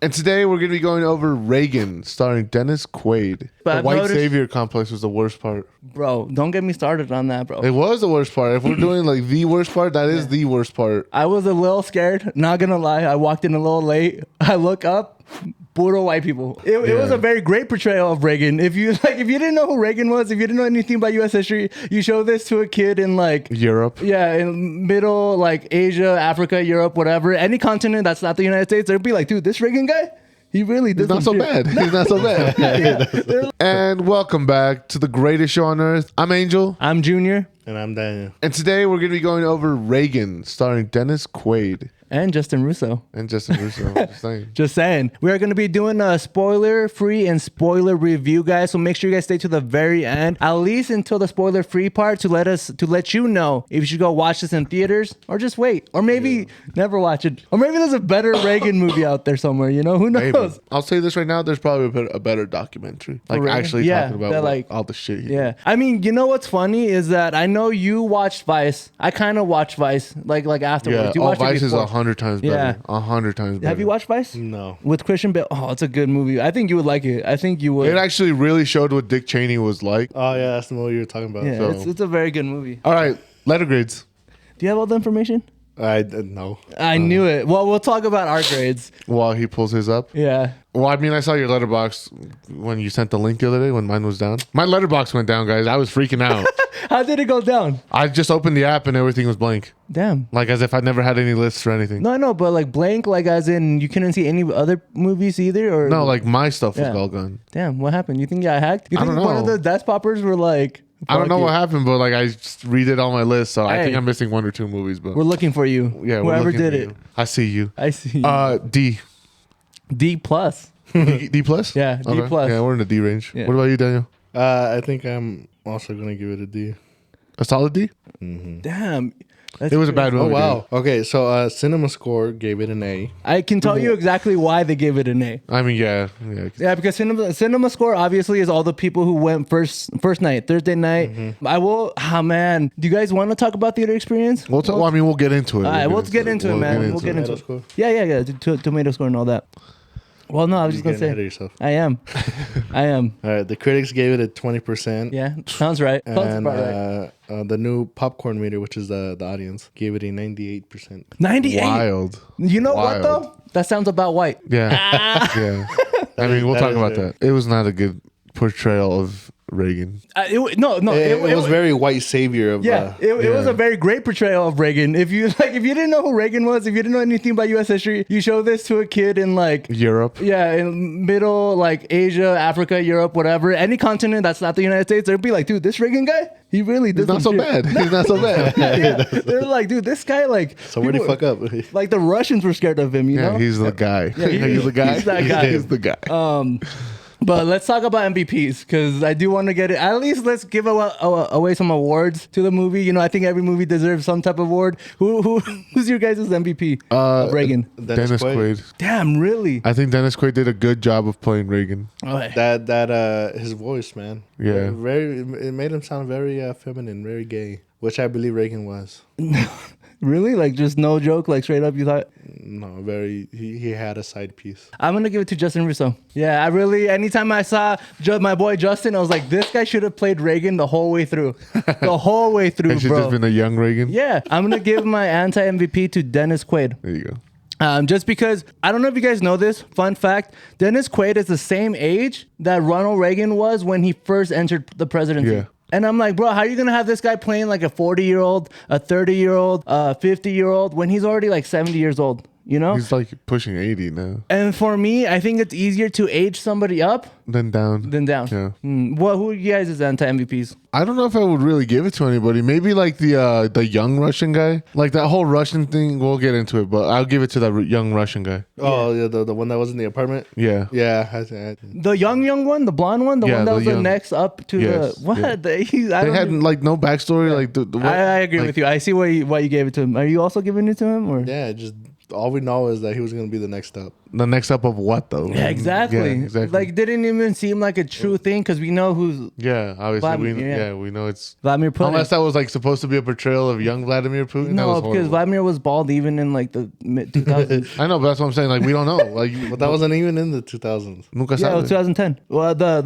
And today we're going to be going over Reagan, starring Dennis Quaid. The white savior complex was the worst part. Bro, don't get me started on that, bro. It was the worst part. If we're doing like the worst part, that is the worst part. I was a little scared, not gonna lie. I walked in a little late. I look up, puro white people. It was a very great portrayal of Reagan. If you didn't know who Reagan was, if you didn't know anything about U.S. history, you show this to a kid in like Europe. Yeah, in middle like Asia, Africa, Europe, whatever, any continent that's not the United States, they'd be like, dude, this Reagan guy, he really did. He's not so bad. He's not so bad. And welcome back to the greatest show on earth. I'm Angel. I'm Junior. And I'm Daniel. And today we're going to be going over Reagan, starring Dennis Quaid. And Justin Russo. Just saying. We are going to be doing a spoiler-free and spoiler review, guys. So make sure you guys stay to the very end, at least until the spoiler-free part, to let you know if you should go watch this in theaters or just wait, or maybe never watch it, or maybe there's a better Reagan movie out there somewhere. You know, who knows? Maybe. I'll say this right now: there's probably a better documentary, like actually talking about like all the shit. Yeah, I mean, you know what's funny is that I know you watched Vice. I kind of watched Vice, like afterwards. Yeah, You watched Vice it is 100 times better. Yeah. 100 times better. Have you watched Vice? No. With Christian Bale? Oh, it's a good movie. I think you would like it. I think you would. It actually really showed what Dick Cheney was like. Oh, yeah, that's the movie you were talking about. Yeah, So. it's a very good movie. All right, letter grades. Do you have all the information? I no. I knew it. Well, we'll talk about our grades. While he pulls his up. Yeah. Well, I mean, I saw your letterbox when you sent the link the other day when mine was down. My letterbox went down, guys. I was freaking out. How did it go down? I just opened the app and everything was blank. Damn. Like as if I never had any lists or anything. No, I know, but like blank, like as in you couldn't see any other movies either, or no, like my stuff was all gone. Damn, what happened? You think you got hacked? You think I don't one of know. the desk poppers were like? I don't know fuck what it. happened, but like I just redid all my lists, so I Hey. think I'm missing one or two movies. But We're looking for you. yeah, we're Whoever looking did for it. you. I see you. I see. You. D. D plus. D plus. Yeah, D plus. Yeah, we're in the D range. Yeah. What about you, Daniel? I think I'm also going to give it a D. A solid D. Damn. That's It was a crazy. bad movie. Oh, wow. Okay, so Cinema Score gave it an A. I can tell you exactly why they gave it an A. I mean, yeah. Yeah, because cinema score obviously is all the people who went first night, Thursday night. I will. Oh man, do you guys want to talk about theater experience? We'll get into it. All right, let's get into it, man. We'll get into it. Score? Yeah. Tomato score and all that. Well, no, I was just gonna Getting ahead of say. yourself. I am. I am. All right, the critics gave it a 20%. Yeah, sounds right. Sounds And about right. the new popcorn meter, which is the audience, gave it a 98%. 98. Wild. You know Wild. what though? That sounds about white. Yeah. Yeah. I mean, we'll That talk is about fair. that. It was not a good portrayal of Reagan. No. It was very white savior of. Yeah, it was a very great portrayal of Reagan. If you didn't know who Reagan was, if you didn't know anything about U.S. history, you show this to a kid in like Europe. yeah, in middle like Asia, Africa, Europe, whatever, any continent that's not the United States, they'd be like, dude, this Reagan guy, he really did. He's not so bad. He's not so bad. Yeah, they're like, dude, this guy like. So where'd he fuck up? Like the Russians were scared of him, you know. Yeah, he's the guy. He's the guy. He's that guy. He's the guy. But let's talk about MVPs because I do want to get it. At least let's give away some awards to the movie. You know, I think every movie deserves some type of award. Who's your guys' MVP of Reagan? Dennis Quaid. Damn, really? I think Dennis Quaid did a good job of playing Reagan. Okay. That his voice, man. Yeah. It made him sound very feminine, very gay, which I believe Reagan was. Really? Like just no joke? Like straight up, you thought? No, he had a side piece. I'm gonna give it to Justin Russo. Yeah, I really. Anytime I saw my boy Justin, I was like, this guy should have played Reagan the whole way through. The whole way through, It should bro. just been a young Reagan. Yeah, I'm gonna give my anti MVP to Dennis Quaid. There you go. Just because, I don't know if you guys know this, fun fact, Dennis Quaid is the same age that Ronald Reagan was when he first entered the presidency. Yeah. And I'm like, bro, how are you going to have this guy playing like a 40-year-old, a 30-year-old, a 50-year-old when he's already like 70 years old? You know? He's like pushing 80 now. And for me, I think it's easier to age somebody up Then down. than down. Yeah. Well, who are you guys' anti-MVPs? I don't know if I would really give it to anybody. Maybe like the young Russian guy. Like that whole Russian thing, we'll get into it, but I'll give it to that young Russian guy. Oh, yeah, the one that was in the apartment? Yeah. Yeah. The young one, the blonde one, the Yeah, one that the was the young- next up to Yes, the... What? yeah. They They had like no backstory. Like I agree with you. I see why you gave it to him. Are you also giving it to him? Or Yeah, just all we know is that he was going to be the next up. the next step of what though? Yeah, exactly. Yeah, exactly. Like, didn't even seem like a true thing because we know who's yeah, obviously Vladimir, we know it's Vladimir Putin. unless that was like supposed to be a portrayal of young Vladimir Putin. That No, was because horrible. Vladimir was bald even in like the mid 2000s. I know, but that's what I'm saying. Like we don't know. Like, But that wasn't even in the 2000s. nunca Yeah, it was sabe. 2010. Well, the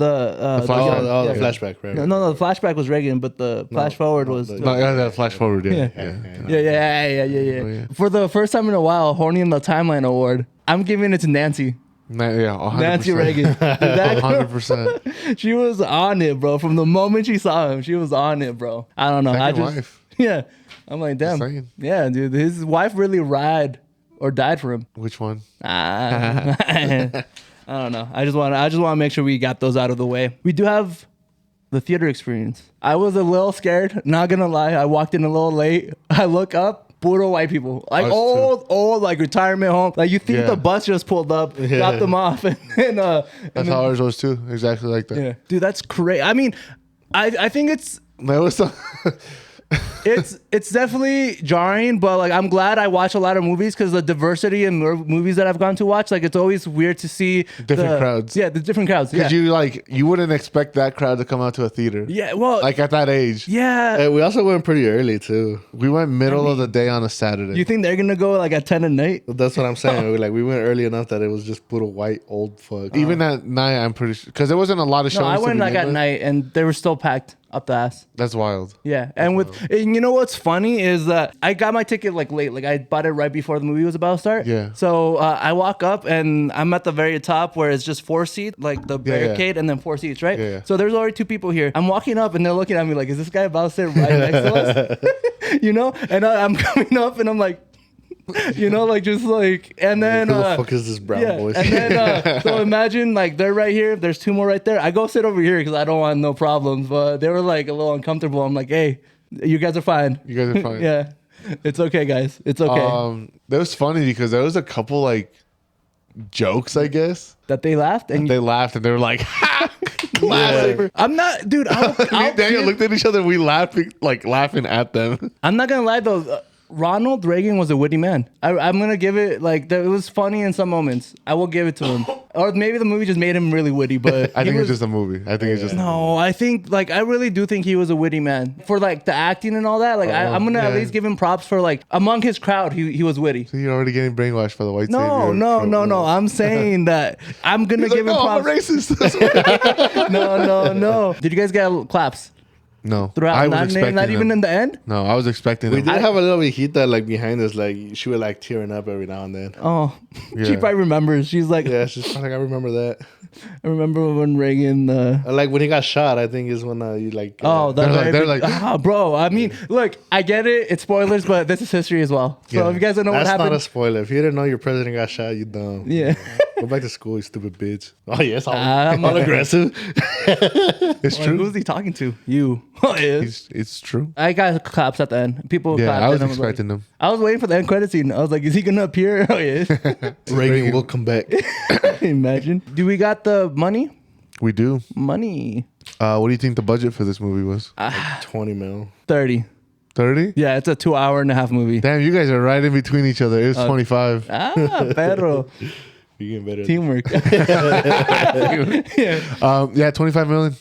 flash- The yeah. flashback, right? no, the flashback was Reagan, but the flash forward was. No, yeah, that flash forward. Yeah, Yeah. yeah. Yeah. yeah. For the first time in a while, Horny in the Timeline Award, I'm giving it to Nancy. Yeah, 100%. Nancy Reagan. Dude, that girl, 100%. she was on it, bro. From the moment she saw him, she was on it, bro. I don't know. Second wife. Yeah. I'm like, damn. saying. Yeah, dude. His wife really ride or died for him. Which one? I don't know. I just want to make sure we got those out of the way. We do have the theater experience. I was a little scared, not gonna lie. I walked in a little late. I look up, puro white people. Like Us old like retirement home. Like you think Yeah. the bus just pulled up, dropped them off and That's how ours was too. Exactly like that. yeah. Dude, that's crazy. I mean, I think That was some, it's definitely jarring, but like I'm glad I watch a lot of movies because the diversity in movies that I've gone to watch, like it's always weird to see Different crowds. Yeah, the different crowds. Yeah, because you wouldn't expect that crowd to come out to a theater. yeah. Well, Like at that age. yeah. Hey, we also went pretty early too. We went middle of the day on a Saturday. You think they're gonna go like at 10 at night? That's what I'm saying. We went early enough that it was just put a white old fuck. Even at night, I'm pretty sure because there wasn't a lot of shows. No, I to went like begin at with. night and they were still packed up the ass. That's wild. Yeah, and and you know what's funny is that I got my ticket like late, like I bought it right before the movie was about to start. Yeah. So I walk up and I'm at the very top where it's just 4 seats, like the Yeah, yeah. barricade, and then 4 seats, right? Yeah, yeah. So there's already 2 people here. I'm walking up and they're looking at me like, is this guy about to sit right next to us? You know? And I'm coming up and I'm like, you know, like just like, and then Who the fuck is this brown voice? and then so imagine like they're right here. There's 2 more right there. I go sit over here because I don't want no problems. But they were like a little uncomfortable. I'm like, hey, you guys are fine. You guys are fine. Yeah, it's okay, guys. It's okay. That was funny because there was a couple like jokes, I guess. That they laughed and They laughed and they were like, "Ha!" Classic. I'm not, dude. Me and Daniel looked at each other. We laughing at them. I'm not gonna lie though. Ronald Reagan was a witty man. I'm gonna give it like it was funny in some moments. I will give it to him. Or maybe the movie just made him really witty. But I think he it's was- just a movie. I think it's just No, I think like I really do think he was a witty man for like the acting and all that. Like I'm gonna at yeah. least give him props for like among his crowd, he was witty. You're already getting brainwashed by the white No, savior. no. I'm saying that I'm gonna He's give like, him no, I'm a props. racist. No. Did you guys get claps No, throughout? I was Not expecting even them. in the end. No, I was expecting We them. did have a little viejita like behind us, like she was like tearing up every now and then. Oh, she Yeah. probably remembers. She's like, Yeah, she's like, I remember that. I remember when Reagan. Like when he got shot, I think is when you like. Oh, They're like- they're like- bro. I mean, look, I get it. It's spoilers, but this is history as well. So Yeah. if you guys don't know what that's happened, not a spoiler. If you didn't know your president got shot, you dumb. yeah. Go back to school, you stupid bitch. Oh yes, I'm all aggressive. It's Like, true. who's he talking to? You. Oh, yeah. It's true. I got claps at the end. People Yeah, clapped. I was and expecting them. I was waiting for the end credit scene. I was like, is he gonna appear? Oh yeah. Reagan will come back. Imagine. Do we got the money? We do. Money. What do you think the budget for this movie was? 20 mil. 30. 30? Yeah, it's a 2.5-hour movie. Damn, you guys are right in between each other. It was 25. Pero You're getting better. teamwork. Yeah, 25 million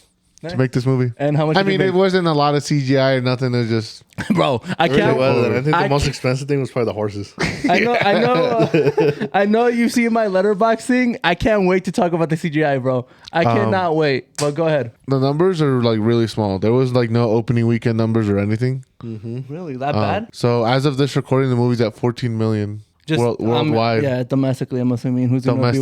to make this movie. And how much? I did you mean, it make? wasn't a lot of CGI or nothing. It was just Bro, I It really can't. wasn't. I think I the most can't- expensive thing was probably the horses. I know. I know. You see my letterbox thing. I can't wait to talk about the CGI, bro. I cannot wait. But go ahead. the numbers are like really small. There was like no opening weekend numbers or anything. Really, that bad? So as of this recording, the movie's at 14 million worldwide. Yeah, domestically, I'm assuming. Who's gonna be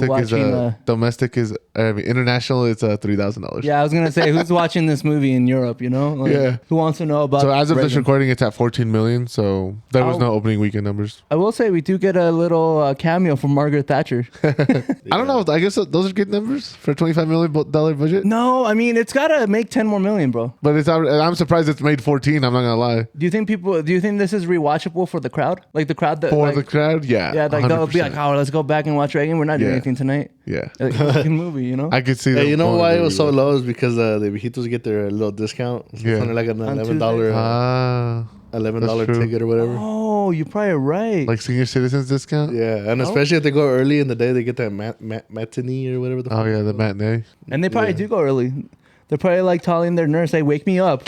Domestic is I mean, international. It's $3,000. Yeah, I was gonna say who's watching this movie in Europe. You know, like, Yeah. Who wants to know about? So as of this Reagan? recording, it's at 14 million. So there was Oh. no opening weekend numbers. I will say we do get a little cameo from Margaret Thatcher. I don't know. I guess those are good numbers for a $25 million budget. No, I mean it's gotta make 10 more million, bro. But I'm surprised it's made 14. I'm not gonna lie. Do you think this is rewatchable for the crowd? Like the crowd that For like, the crowd, yeah. yeah, like they'll be 100%. like, oh, let's go back and watch Reagan. We're not doing Yeah. anything tonight. Yeah. Like, it's a fucking movie, you know. I could see Yeah, that. you know why it was so low is because the viejitos get their little discount. So Yeah. it's only like an On $11 Ah. $11 That's true. ticket or whatever. Oh, Oh, you're probably right. Like senior citizens discount. Yeah, and especially if they go early in the day, they get that matinee or whatever. Oh yeah, the matinee. And they probably do go early. They're probably like telling their nurse, "Hey, wake me up."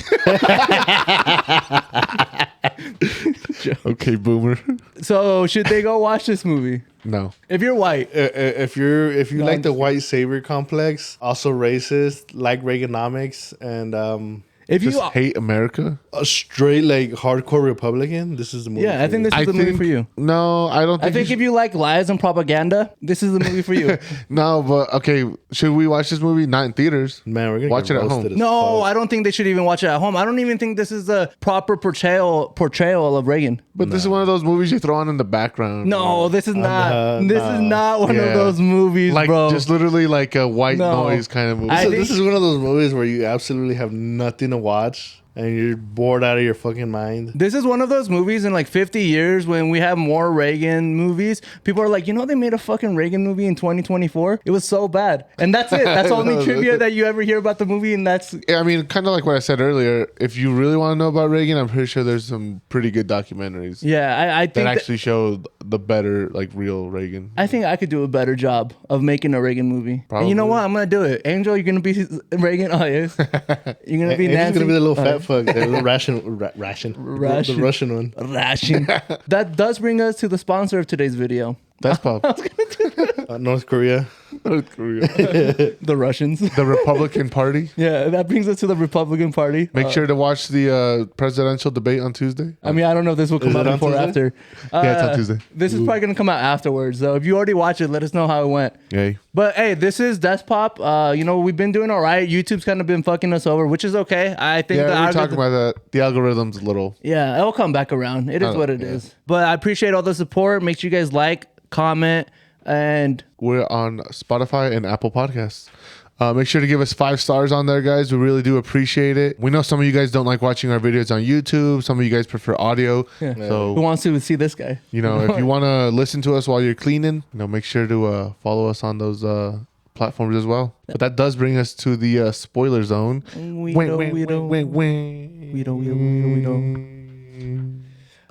Okay, boomer. So should they go watch this movie? No. If you're white, If you like the white savior complex, also racist, like Reaganomics, and if you Just hate America. a straight like hardcore Republican, this is the movie. yeah, I for think you. this is the movie for you. No, I don't think. I think if you like lies and propaganda, this is the movie for you. No, but okay. Should we watch this movie? Not in theaters. Man, we're gonna Watch get it at roasted home. as No, fuck. I don't think they should even watch it at home. I don't even think this is a proper portrayal of Reagan. But this is one of those movies you throw on in the background. No, this is not. This is not one of Yeah. those movies, like bro. just literally like a white No. noise kind of movie. I So think- this is one of those movies where you absolutely have nothing to watch and you're bored out of your fucking mind. This is one of those movies in like 50 years when we have more Reagan movies. People are like, you know, they made a fucking Reagan movie in 2024. It was so bad. And that's it. That's the only trivia that you ever hear about the movie. And that's, Yeah, I mean, kind of like what I said earlier. If you really want to know about Reagan, I'm pretty sure there's some pretty good documentaries yeah, I that think actually show the better, like, real Reagan. I think I could do a better job of making a Reagan movie. And you know Probably. what? I'm going to do it. Angel, you're going to be Reagan. Oh, yes. You're going to be And he's Nancy. gonna be the little fat fuck, the little ration, Ration. the Russian one. Ration. That does bring us to the sponsor of today's video. That's pop. North Korea. North Korea. The Russians. The Republican Party. Yeah, that brings us to the Republican Party. Make sure to watch the presidential debate on Tuesday. I mean, I don't know if this will come Is out it on before or Tuesday? after. Yeah, it's on Tuesday. This is probably going to come out afterwards. So if you already watched it, let us know how it went. Yay. But hey, this is Despop. You know, we've been doing all right. YouTube's kind of been fucking us over, which is okay. I think Yeah, the we're algorithm- talking about that. The algorithm's a little. Yeah, it'll come back around. It is what it is. But I appreciate all the support. Make sure you guys like, comment, and We're on Spotify and Apple Podcasts. Make sure to give us 5 stars on there, guys. We really do appreciate it. We know some of you guys don't like watching our videos on YouTube. Some of you guys prefer audio. who So, wants to see this guy? you know, if you want to listen to us while you're cleaning, you know, make sure to follow us on those platforms as well. But that does bring us to the spoiler zone. We don't.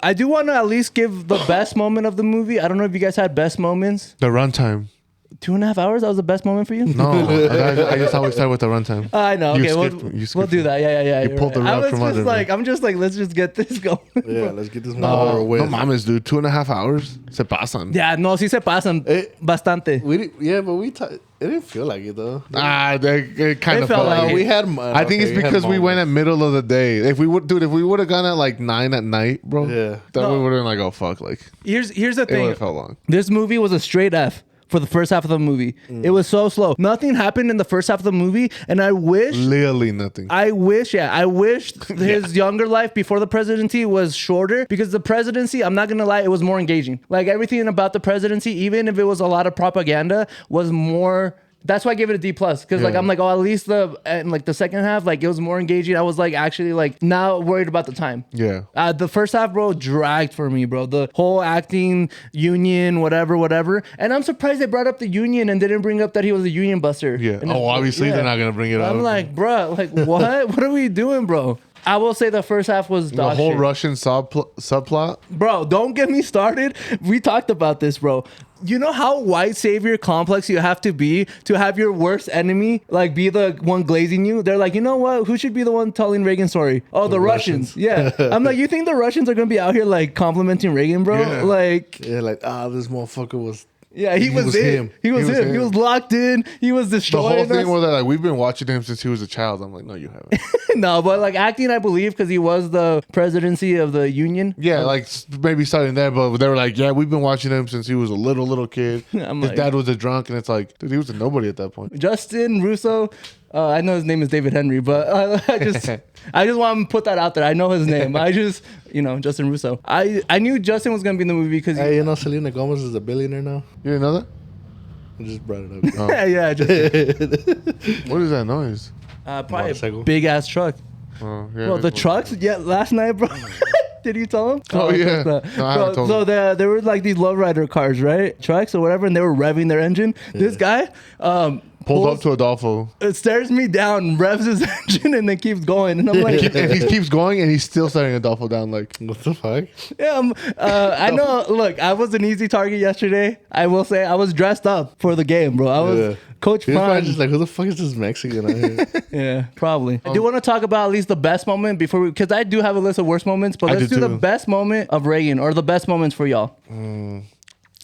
I do want to at least give the best moment of the movie. I don't know if you guys had best moments. The runtime. 2.5 hours? That was the best moment for you? No, I just always start with the runtime. I know. You Okay, skipped- we'll you do skipped that. Yeah. You you're pulled the right. rug from under me. I'm just like, let's just get this going. Yeah, let's get this one No, over with. no mames, dude. 2.5 hours. Se pasan. Yeah, no, sí se pasan bastante. It didn't feel like it though. It kind It of felt felt like like it. We had. I think it's because we went at middle of the day. If we would have gone at like 9 at night, bro, Yeah. then No. we would have been like, oh fuck, like Here's the it would thing. have felt long. This movie was a straight F for the first half of the movie. It was so slow. Nothing happened in the first half of the movie, and I wish Literally nothing. I wish his younger life before the presidency was shorter, because the presidency, I'm not gonna lie, it was more engaging. Like everything about the presidency, even if it was a lot of propaganda, was more. That's why I gave it a D plus, because like Yeah. I'm like, oh, at least the second half, like it was more engaging. I was like actually like not worried about the time. Yeah. The first half, bro, dragged for me, bro. The whole acting, union, whatever. And I'm surprised they brought up the union and didn't bring up that he was a union buster. Yeah. And Oh, obviously they're not gonna bring it up. I'm like, bro, like what? What are we doing, bro? I will say the first half was the dog whole shit. Russian subplot. Bro, don't get me started. We talked about this, bro. You know how white savior complex you have to have your worst enemy like be the one glazing you? They're like, you know what? Who should be the one telling Reagan's story? Oh, the Russians. Yeah. I'm like, you think the Russians are gonna be out here like complimenting Reagan, bro? Yeah. Like, Yeah, like this motherfucker was. yeah, he was it. him. He was He was him. He him. was locked in. He was The destroying whole thing us. was that like we've been watching him since he was a child. I'm like, no, you haven't. No, but like acting, I believe, because he was the presidency of the union. Yeah, like maybe starting there, but they were like, yeah, we've been watching him since he was a little kid. I'm His like- dad was a drunk, and it's like, dude, he was a nobody at that point. Justin Russo. I know his name is David Henrie, but I just want to put that out there. I know his name. Justin Russo. I knew Justin was gonna be in the movie because Hey, you know Selena Gomez is a billionaire now. You didn't know that? I just brought it up. yeah, just What is that noise? probably Motorcycle. a big ass truck. Oh, yeah. Bro, the trucks. Yeah, last night, bro. Did you tell him? Oh, yeah. bro, No, I haven't told so there were like these lowrider cars, right? Trucks or whatever, and they were revving their engine. This guy, pulled up to Adolfo. It stares me down, revs his engine, and then keeps going. And I'm like, And he keeps going, and he's still staring Adolfo down. Like, What the fuck? yeah, I know. Look, I was an easy target yesterday. I will say I was dressed up for the game, bro. I was Yeah. Coach He was probably Franz. just like, who the fuck is this Mexican out here? Yeah, probably. I do want to talk about at least the best moment before we, because I do have a list of worst moments, but I let's do do the too. best moment of Reagan or the best moments for y'all.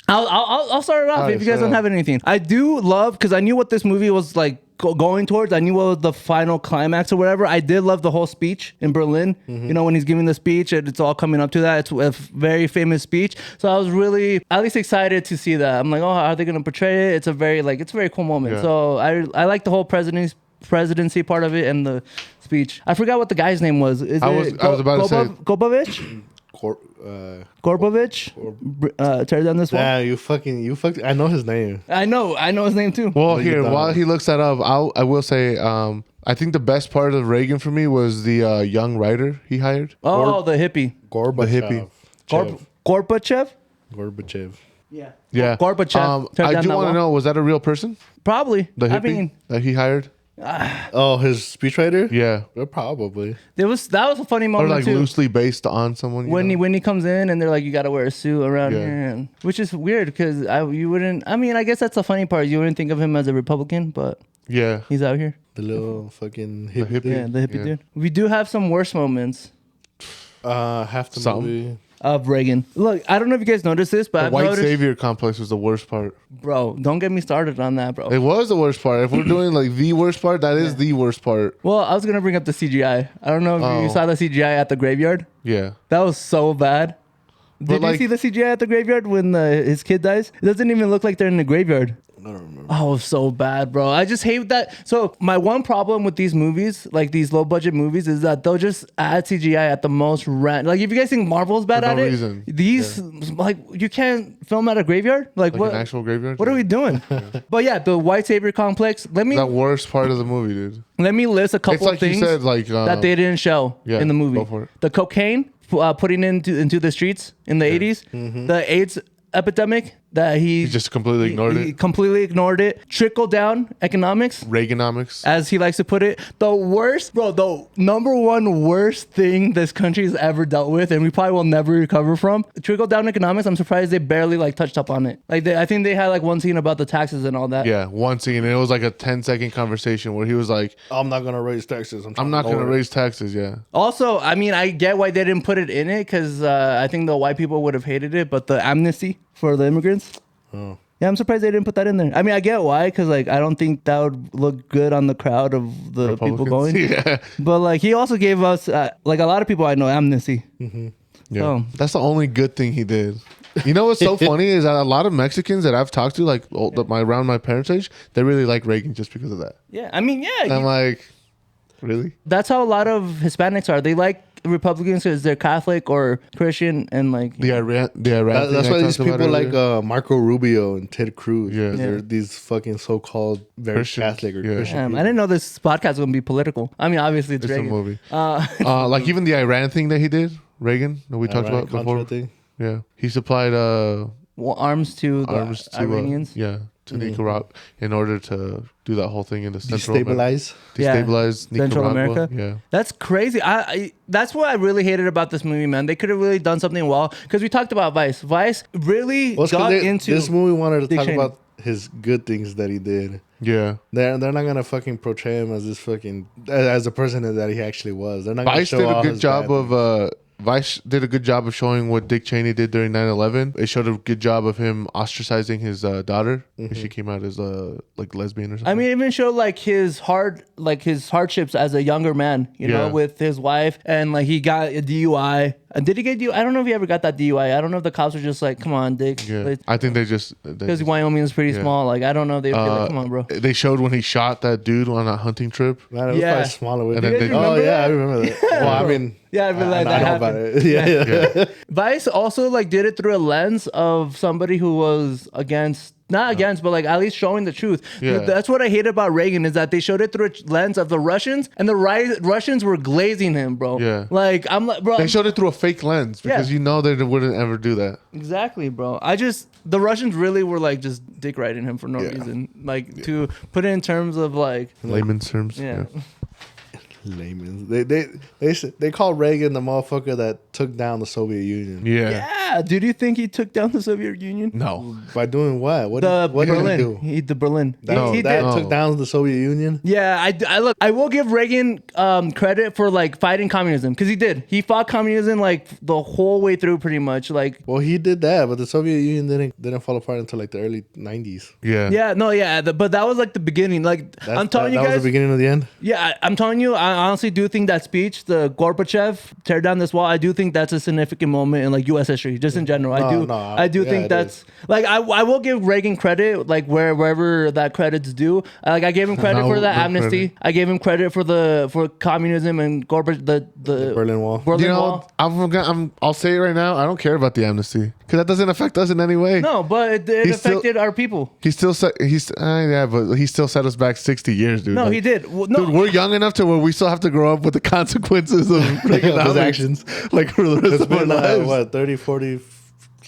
I'll start it off Alright, if you guys start don't off. have anything. I do love, because I knew what this movie was like going towards. I knew what was the final climax or whatever. I did love the whole speech in Berlin. You know, when he's giving the speech and it's all coming up to that. It's a very famous speech. So I was really at least excited to see that. I'm like, oh, how are they going to portray it? It's a very cool moment. Yeah. So I like the whole presidency part of it and the speech. I forgot what the guy's name was. I was about to say- Gobovich? Gorbovich? Tear down this wall. Yeah, you fucked. I know his name. I know his name too. well, you here thought? while he looks that up, I will say, I think the best part of Reagan for me was the young writer he hired. Oh, the hippie. Gorbachev. Gorbachev? Gorbachev. Yeah. Yeah, Gorbachev. Tear I down do that want to wall. know, was that a real person? Probably. The I hippie mean, that he hired? Oh, his speechwriter? Yeah, Probably. that was a funny or moment like too. loosely based on someone. When he comes in and they're like, you gotta wear a suit around Yeah. here, which is weird because you wouldn't. I mean, I guess that's the funny part. You wouldn't think of him as a Republican, but yeah, he's out here. The little fucking hippie. hippie. Yeah, the hippie Yeah. dude. We do have some worse moments Half the Some. movie. of Reagan. Look, I don't know if you guys noticed this, but the I've white noticed, savior complex was the worst part. bro. Don't get me started on that, bro. It was the worst part. If we're doing like the worst part, that is the worst part. Well, I was gonna bring up the CGI. I don't know if you Oh. saw the CGI at the graveyard. Yeah, That was so bad. Did like- you see the CGI at the graveyard when his kid dies? It doesn't even look like they're in the graveyard. I don't remember. Oh, it was so bad, bro. I just hate that. So my one problem with these movies, like these low budget movies, is that they'll just add CGI at the most random. Like if you guys think Marvel's bad For at no it, reason. these like you can't film at a graveyard. Like, like what? an actual graveyard. What are we doing? But yeah, the white savior complex. Let me That worst part of the movie, dude. list a couple It's like of things you said, like that they didn't show yeah, in the movie. go for it. The cocaine putting into the streets in the 80s, the AIDS epidemic that he just completely ignored he it. completely ignored it. Trickle down economics, Reaganomics. as he likes to put it. The worst, bro, the number one worst thing this country has ever dealt with, and we probably will never recover from. Trickle down economics. I'm surprised they barely like touched up on it. Like I think they had like one scene about the taxes and all that. Yeah, one scene. And it was like a 10-second conversation where he was like, I'm not gonna raise taxes. I'm not going to raise taxes. Yeah. Also, I mean, I get why they didn't put it in it because I think the white people would have hated it, but the amnesty for the immigrants. Oh. Yeah, I'm surprised they didn't put that in there. I mean, I get why, because like I don't think that would look good on the crowd of the people going. Yeah. But like he also gave us like a lot of people I know amnesty. Yeah. Oh. That's the only good thing he did. You know what's so funny is that a lot of Mexicans that I've talked to, like around my parents' age, they really like Reagan just because of that. Yeah, I mean, yeah, And I'm like, really? that's how a lot of Hispanics are. They like Republicans because they're Catholic or Christian, and like The Iran That's thing why I these talked about people like earlier. Marco Rubio and Ted Cruz. Yeah. Yeah. They're these fucking so-called very Christians. Catholic or Yeah. Christian. I didn't know this podcast was gonna be political. I mean, obviously it's It's a Reagan. movie. Like even the Iran thing that he did, Reagan, that we talked about Contra before. thing. Yeah. He supplied Well, arms to the arms to Iranians. yeah, to Nicaragua in order to do that whole thing in the Central Destabilize. Yeah. Destabilize Central Nicaragua. America. Yeah. That's crazy. I that's what I really hated about this movie, man. They could have really done something well because we talked about Vice. Vice really Well, it's 'cause got they- into this movie wanted to Dick talk Cheney. about his good things that he did. Yeah. They're not gonna fucking portray him as this fucking as a person that he actually was. They're not gonna Vice show did a all good his job bad things. of Vice did a good job of showing what Dick Cheney did during 9/11. It showed a good job of him ostracizing his daughter. And she came out as like lesbian or something. I mean, it even showed like his hardships as a younger man, you know, Yeah. with his wife, and like he got a DUI. Did he get DUI? I don't know if he ever got that DUI. I don't know if the cops were just like, "Come on, Dick," yeah. I think because they Wyoming is pretty yeah. small. Like I don't know. They'd be like, "Come on, bro." They showed when he shot that dude on a hunting trip. Man, it was Yeah. probably smaller with And then they- Oh remember yeah, that? I remember that. Well, I mean, Yeah, I realized that know about happened. it. Yeah. Yeah. Vice also like did it through a lens of somebody who was against not against, but like at least showing the truth. Yeah. That's what I hate about Reagan is that they showed it through a lens of the Russians, and the Russians were glazing him, bro. Yeah. Like I'm like, bro. They showed it through a fake lens because Yeah. you know they wouldn't ever do that. Exactly, bro. The Russians really were like just dick riding him for no reason. Like to put it in terms of like Layman's terms. yeah. Layman. They call Reagan the motherfucker that took down the Soviet Union. Yeah. Yeah, dude, you think he took down the Soviet Union? No. By doing what? What What did he Berlin. do? The Berlin. That, he that did. took down the Soviet Union. Yeah, I look. I will give Reagan credit for like fighting communism because he did. He fought communism like the whole way through, pretty much. Like, Well, he did that, but the Soviet Union didn't fall apart until like the early 90s. Yeah. yeah, no, yeah, but that was like the beginning. Like, I'm telling you that guys. was the beginning of the end. Yeah, I'm telling you, I honestly do think that speech, the Gorbachev tear down this wall, I do think that's a significant moment in like U.S. history, just in general. I do think it that's is. like I will give Reagan credit, like wherever that credit's due. Like I gave him credit No, for the no amnesty. credit. I gave him credit for communism and Gorbachev the Berlin Wall. Berlin You know, Wall. I'll say it right now. I don't care about the amnesty because that doesn't affect us in any way. No, but it He's still- affected our people. He still set but he still set us back 60 years, dude. No, Like, he did. Well, no, Dude, we're young enough to where we still have to grow up with the consequences of Reaganomics, actions. like for the rest It's of our been lives. what 30, 40,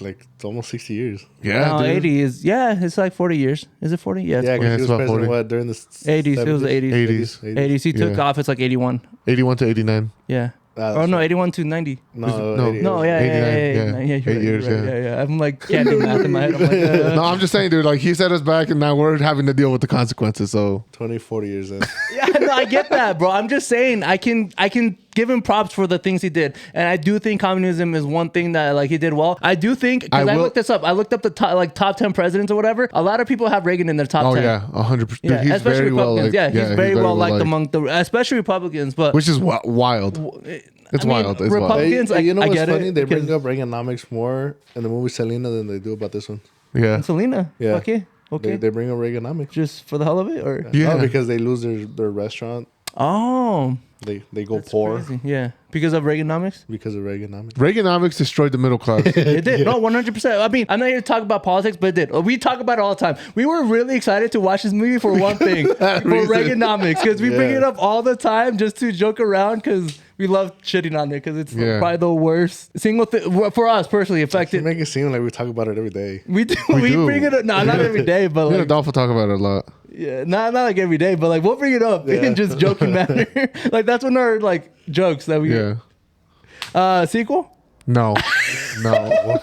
like it's almost 60 years. Yeah, no, dude. 80 is it's like 40 years. Is it 40? Yeah, it's Yeah, 40. because it's he was about president 40. what during the 80s. It was 80s. 80s. 80s. He took Yeah. office like 81. 81 to 89. Yeah. Ah, Oh that's no, right. 81 to 90. No, No, yeah, 89, yeah. yeah. You're 8 right, years, you're right, yeah. yeah. I'm like can't do math in my head. I'm like, No, I'm just saying, dude. Like he set us back, and now we're having to deal with the consequences. So 20, 40 years in. yeah, no, I get that, bro. I'm just saying I can give him props for the things he did, and I do think communism is one thing that like he did well. I do think because I looked this up. I looked up the top 10 presidents or whatever. A lot of people have Reagan in their top 10. yeah, 100%. Yeah, He's especially very well Republicans. liked. He's very well liked liked. among the, especially Republicans. But Which is wild. It's I mean, wild. It's wild. Republicans, you know I what's get funny? it. They bring because- up Reaganomics more in the movie Selena than they do about this one. Yeah. Selena. Yeah. Okay. They bring up Reaganomics. Just for the hell of it, or Yeah. No, because they lose their restaurant. oh, They go that's poor crazy. Yeah, because of Reaganomics. because of Reaganomics. Reaganomics destroyed the middle class. It did. No, 100%. I mean, I'm not here to talk about politics, but it did. We talk about it all the time. We were really excited to watch this movie for one thing, for Reaganomics, because we bring Yeah. it up all the time just to joke around because we love shitting on it because it's probably the worst single thing for us personally You affected. make it seem like we talk about it every day. We do. We We do. bring it up. No, not every day, but Me and like, Adolfo talk about it a lot. yeah, not like every day, but like we'll bring it up in just joking manner. Like that's one of our like jokes that we. Yeah. Sequel. No. No.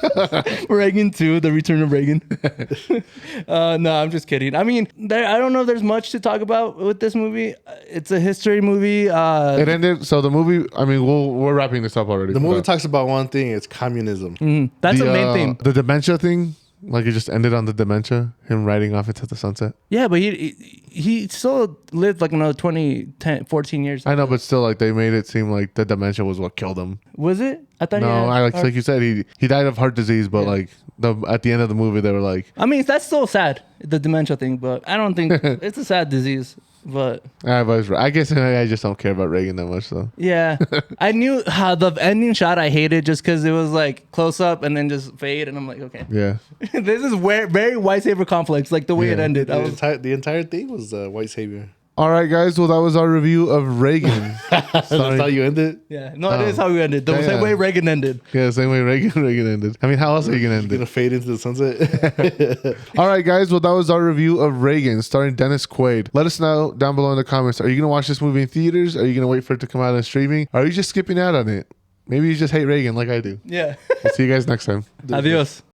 Reagan 2, The Return of Reagan. No, I'm just kidding. I mean, I don't know if there's much to talk about with this movie. It's a history movie. It ended. So the movie. I mean, we're wrapping this up already. The movie But talks about one thing. It's communism. That's the main thing. The dementia thing. Like it just ended on the dementia. Him riding off into the sunset. Yeah, but he still lived like another 14 years. I know, but still, like they made it seem like the dementia was what killed him. Was it? I thought. No, he had like you said, he died of heart disease. But like at the end of the movie, they were like, I mean, that's still sad, the dementia thing. But I don't think it's a sad disease. But but I guess I just don't care about Reagan that much. So yeah, I knew how the ending shot I hated just because it was like close up and then just fade, and I'm like, okay, yeah. this is very white saber complex, like the way it Yeah. ended. I was, The entire thing was white savior. All right, guys. Well, that was our review of Reagan. That's how you end it. yeah, no, it is how we ended. The Yeah, same yeah. way Reagan ended. Yeah, same way Reagan ended. I mean, how else are you gonna end Gonna it? fade into the sunset. All right, guys. Well, that was our review of Reagan, starring Dennis Quaid. Let us know down below in the comments. Are you gonna watch this movie in theaters? Are you gonna wait for it to come out on streaming? Or are you just skipping out on it? Maybe you just hate Reagan like I do. Yeah. We'll see you guys next time. Adios.